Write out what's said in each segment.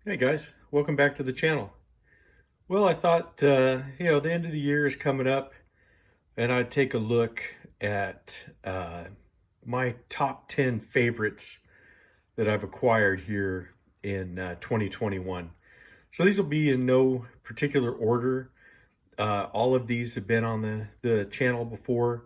Hey guys, welcome back to the channel. Well, I thought, the end of the year is coming up and I'd take a look at my top 10 favorites that I've acquired here in 2021. So these will be in no particular order. All of these have been on the channel before,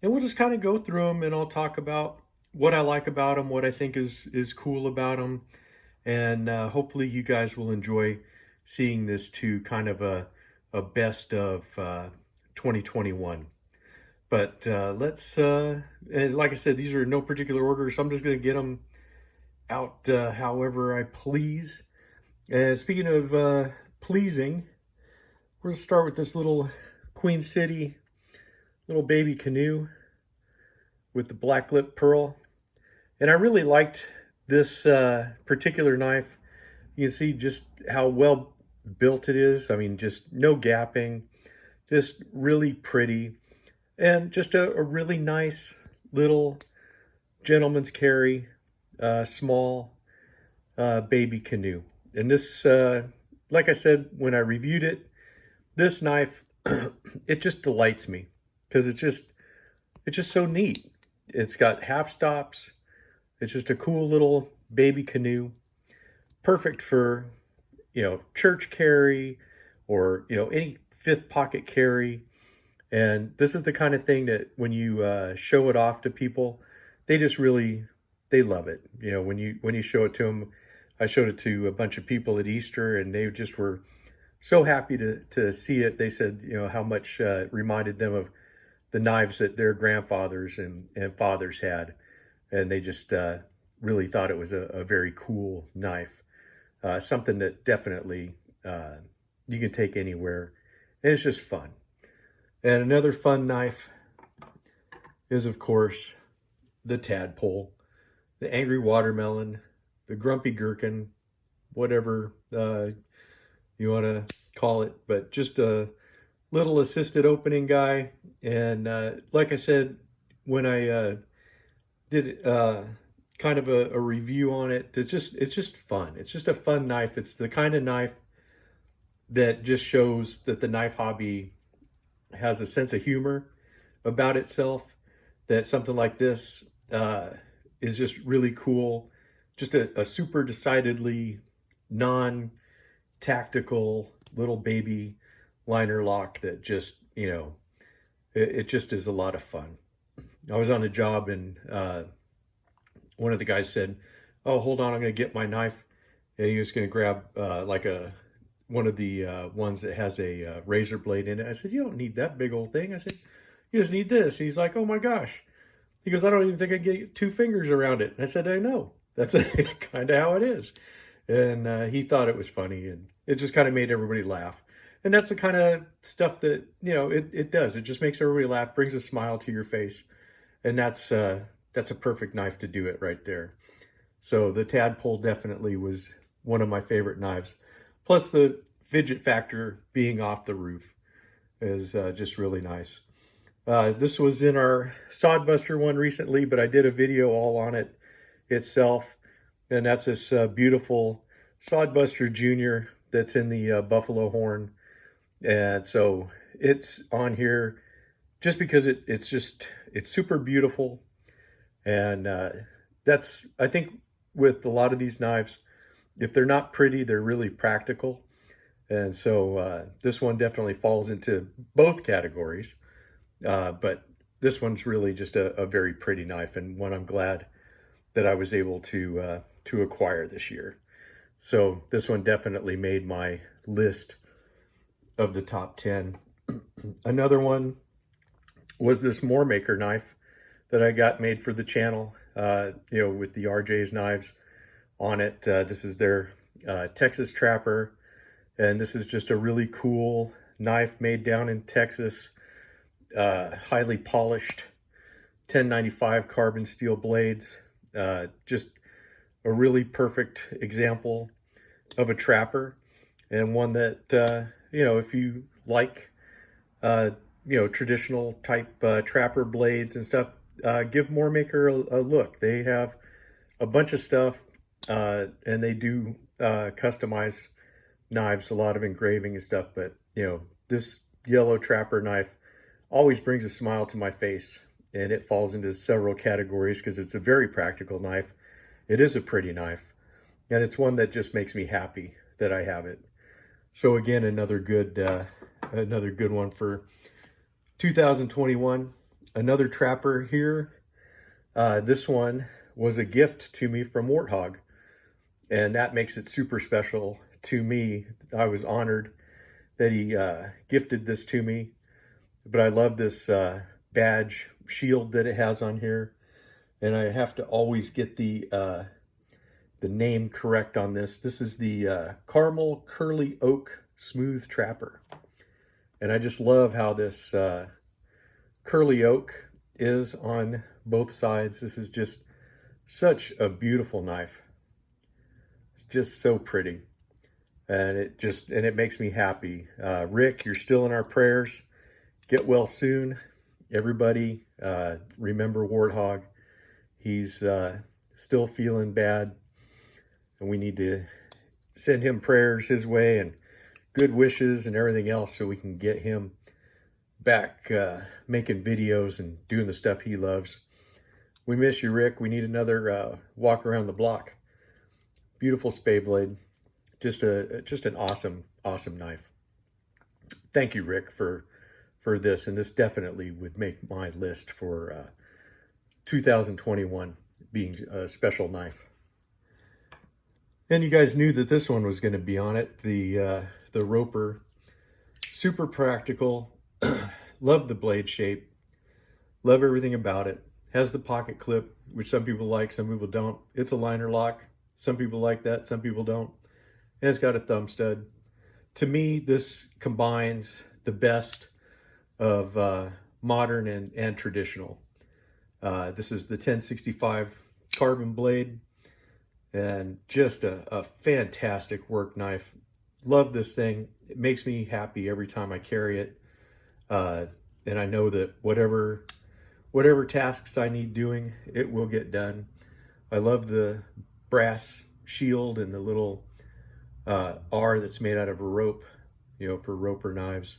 and we'll just kind of go through them and I'll talk about what I like about them, what I think is cool about them, and hopefully you guys will enjoy seeing this to kind of a best of 2021. But and like I said, these are in no particular order, so I'm just going to get them out however I please. Speaking of pleasing, we're going to start with this little Queen City little baby canoe with the black lip pearl. And I really liked this particular knife. You can see just how well built it is. I mean, just no gapping, just really pretty, and just a really nice little gentleman's carry, small baby canoe. And this, like I said, when I reviewed it, this knife, it just delights me because it's just so neat. It's got half stops. It's just a cool little baby canoe, perfect for, church carry or, any fifth pocket carry. And this is the kind of thing that when you show it off to people, they just really, they love it. When you show it to them, I showed it to a bunch of people at Easter and they just were so happy to see it. They said, how much it reminded them of the knives that their grandfathers and fathers had. And they just really thought it was a very cool knife. Something that definitely you can take anywhere. And it's just fun. And another fun knife is, of course, the Tadpole, the Angry Watermelon, the Grumpy Gherkin, whatever you want to call it. But just a little assisted opening guy. And like I said, when I did kind of a review on it, it's just fun. It's just a fun knife. It's the kind of knife that just shows that the knife hobby has a sense of humor about itself, that something like this is just really cool. Just a super decidedly non-tactical little baby liner lock that just, it just is a lot of fun. I was on a job and one of the guys said, "Oh, hold on, I'm going to get my knife," and he was going to grab one of the ones that has a razor blade in it. I said, "You don't need that big old thing." I said, "You just need this." And he's like, "Oh my gosh." He goes, "I don't even think I can get 2 fingers around it." And I said, "I know. That's kind of how it is." And he thought it was funny, and it just kind of made everybody laugh. And that's the kind of stuff that, it does. It just makes everybody laugh, brings a smile to your face. And that's a perfect knife to do it right there. So the Tadpole definitely was one of my favorite knives. Plus the fidget factor being off the roof is just really nice. This was in our Sodbuster one recently, but I did a video all on it itself. And that's this beautiful Sodbuster Junior that's in the buffalo horn. And so it's on here just because it's super beautiful. And that's, I think, with a lot of these knives, if they're not pretty, they're really practical. And so this one definitely falls into both categories. But this one's really just a very pretty knife, and one I'm glad that I was able to acquire this year. So this one definitely made my list of the top 10. Another one was this Moormaker knife that I got made for the channel, with the RJ's knives on it. This is their Texas Trapper, and this is just a really cool knife made down in Texas, highly polished 1095 carbon steel blades. Just a really perfect example of a trapper, and one that, if you like, traditional type trapper blades and stuff, give Moormaker a look. They have a bunch of stuff and they do customize knives, a lot of engraving and stuff. But this yellow trapper knife always brings a smile to my face, and it falls into several categories because it's a very practical knife. It is a pretty knife, and it's one that just makes me happy that I have it. So again, another good one for 2021. Another trapper here. This one was a gift to me from Warthog, and that makes it super special to me. I was honored that he gifted this to me, but I love this badge shield that it has on here, and I have to always get the name correct on this. This is the Caramel Curly Oak Smooth Trapper, and I just love how this curly oak is on both sides. This is just such a beautiful knife, just so pretty, and it makes me happy. Rick, you're still in our prayers. Get well soon, everybody. Remember Warthog. He's still feeling bad, and we need to send him prayers his way and good wishes and everything else so we can get him back making videos and doing the stuff he loves. We miss you, Rick. We need another walk around the block. Beautiful spay blade. Just an awesome knife. Thank you, Rick, for this, and this definitely would make my list for 2021 being a special knife. And you guys knew that this one was going to be on it. The Roper, super practical. Love the blade shape. Love everything about it. Has the pocket clip, which some people like, some people don't. It's a liner lock. Some people like that, some people don't. And it's got a thumb stud. To me, this combines the best of modern and traditional. This is the 1065 carbon blade, and just a fantastic work knife. Love this thing. It makes me happy every time I carry it. And I know that whatever tasks I need doing, it will get done. I love the brass shield and the little R that's made out of a rope, for roper knives.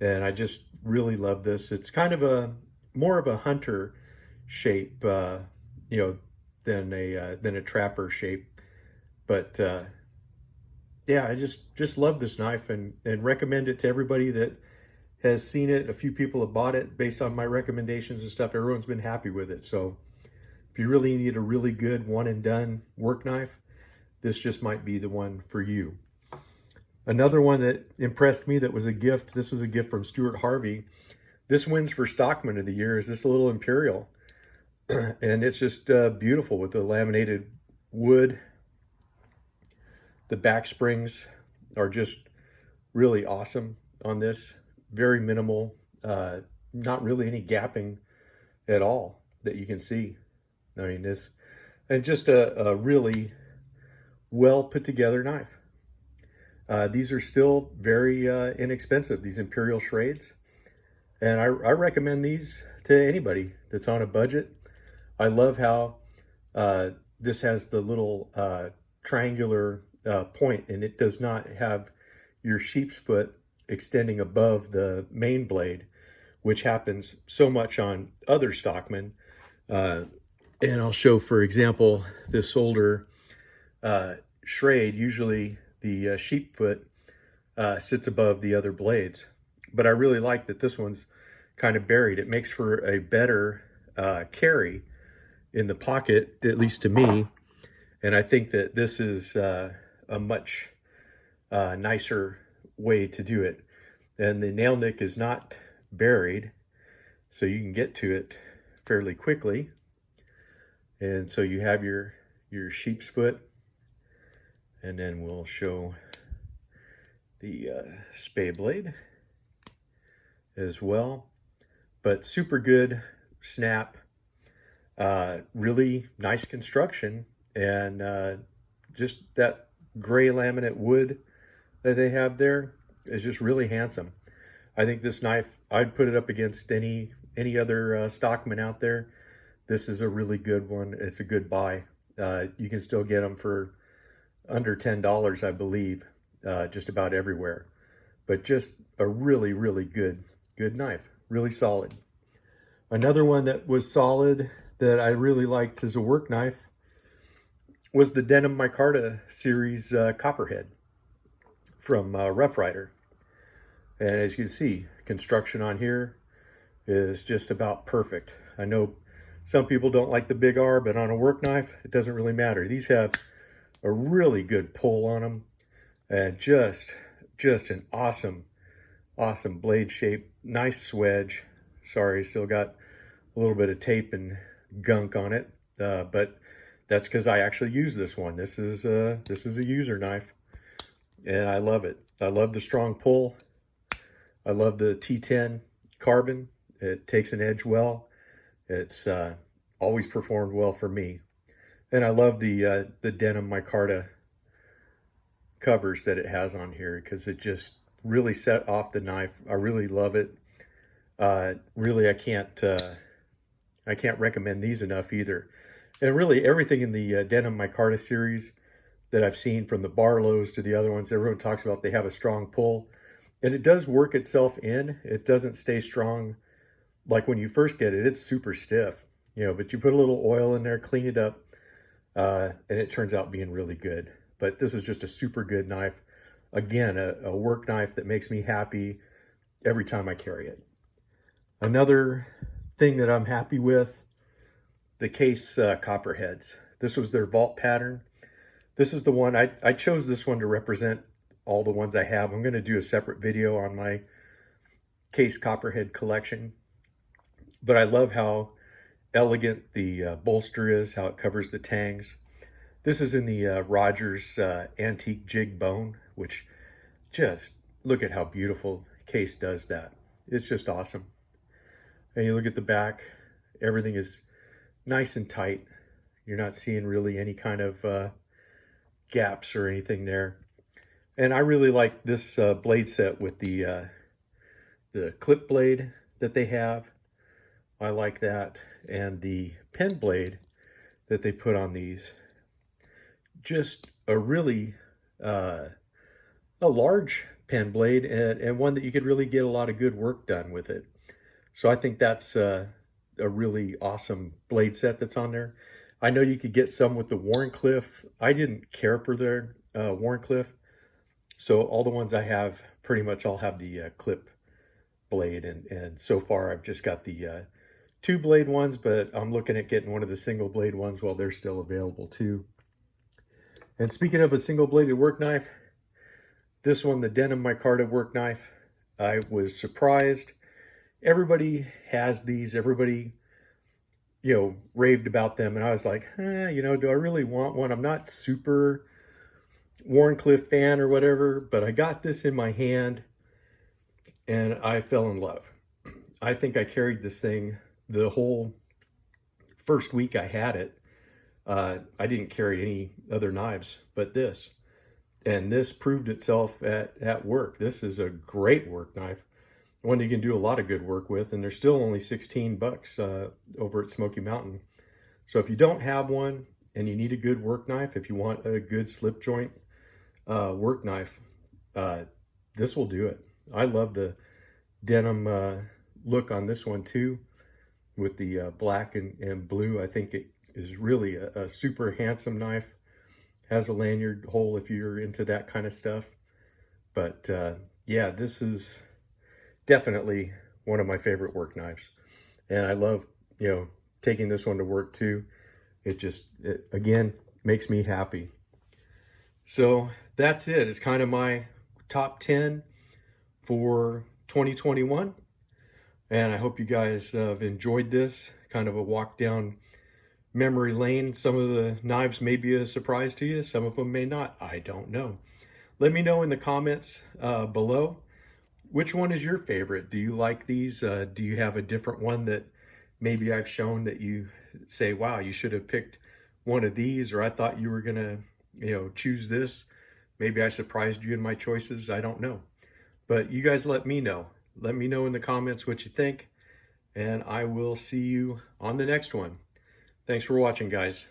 And I just really love this. It's kind of more of a hunter shape, than a trapper shape. But yeah, I just love this knife and recommend it to everybody that has seen it. A few people have bought it based on my recommendations and stuff. Everyone's been happy with it. So if you really need a really good one and done work knife, this just might be the one for you. Another one that impressed me that was a gift, this was a gift from Stuart Harvey. This wins for Stockman of the Year, is this little Imperial. And it's just beautiful with the laminated wood. The back springs are just really awesome on this. Very minimal, not really any gapping at all that you can see. I mean, this, and just a really well put together knife. These are still very inexpensive, these Imperial Shades. And I recommend these to anybody that's on a budget. I love how this has the little triangular point, and it does not have your sheep's foot extending above the main blade, which happens so much on other Stockmen. And I'll show, for example, this older Schrade. Usually the sheep foot sits above the other blades, but I really like that this one's kind of buried. It makes for a better carry in the pocket, at least to me. And I think that this is a much nicer way to do it. And the nail nick is not buried, so you can get to it fairly quickly. And so you have your sheep's foot, and then we'll show the spay blade as well. But super good snap, really nice construction, and just that gray laminate wood that they have there is just really handsome. I think this knife, I'd put it up against any other Stockman out there. This is a really good one. It's a good buy. You can still get them for under $10, I believe, just about everywhere. But just a really, really good knife, really solid. Another one that was solid that I really liked as a work knife was the Denim Micarta series Copperhead from Rough Rider. And as you can see, construction on here is just about perfect. I know some people don't like the big R, but on a work knife, it doesn't really matter. These have a really good pull on them, and just an awesome blade shape, nice swedge. Sorry, still got a little bit of tape and gunk on it, but that's because I actually use this one. This is a user knife, and I love it. I love the strong pull. I love the T10 carbon. It takes an edge well. It's always performed well for me. And I love the Denim Micarta covers that it has on here, because it just really set off the knife. I really love it. Really, I can't recommend these enough either. And really, everything in the Denim Micarta series that I've seen, from the Barlows to the other ones, everyone talks about they have a strong pull. And it does work itself in. It doesn't stay strong like when you first get it. It's super stiff, you know, but you put a little oil in there, clean it up, and it turns out being really good. But this is just a super good knife. Again, a work knife that makes me happy every time I carry it. Another thing that I'm happy with, the Case Copperheads. This was their vault pattern. This is the one, I chose this one to represent all the ones I have. I'm going to do a separate video on my Case Copperhead collection. But I love how elegant the bolster is, how it covers the tangs. This is in the Rogers antique jig bone, which just, look at how beautiful Case does that. It's just awesome. And you look at the back, everything is nice and tight. You're not seeing really any kind of gaps or anything there. And I really like this blade set with the clip blade that they have. I like that. And the pen blade that they put on these. Just a really a large pen blade, and one that you could really get a lot of good work done with it. So I think that's a really awesome blade set that's on there. I know you could get some with the Wharncliffe. I didn't care for their Wharncliffe. So all the ones I have pretty much all have the clip blade, and so far I've just got the 2-blade ones, but I'm looking at getting one of the single blade ones while they're still available too. And speaking of a single bladed work knife, this one, the Denim Micarta work knife, I was surprised. Everybody has these, everybody, you know, raved about them, and I was like, you know, do I really want one? I'm not super Wharncliffe fan or whatever, but I got this in my hand and I fell in love. I think I carried this thing the whole first week I had it. I didn't carry any other knives but this, and this proved itself at work. This is a great work knife, one you can do a lot of good work with, and they're still only $16 over at Smoky Mountain. So if you don't have one and you need a good work knife, if you want a good slip joint work knife, this will do it. I love the denim look on this one too, with the black and blue. I think it is really a super handsome knife. Has a lanyard hole if you're into that kind of stuff. But yeah, this is definitely one of my favorite work knives. And I love, you know, taking this one to work too. It again, makes me happy. So that's it. It's kind of my top 10 for 2021. And I hope you guys have enjoyed this, kind of a walk down memory lane. Some of the knives may be a surprise to you. Some of them may not. I don't know. Let me know in the comments below. Which one is your favorite? Do you like these? Do you have a different one that maybe I've shown that you say, wow, you should have picked one of these, or I thought you were going to, you know, choose this. Maybe I surprised you in my choices. I don't know. But you guys let me know. Let me know in the comments what you think, and I will see you on the next one. Thanks for watching, guys.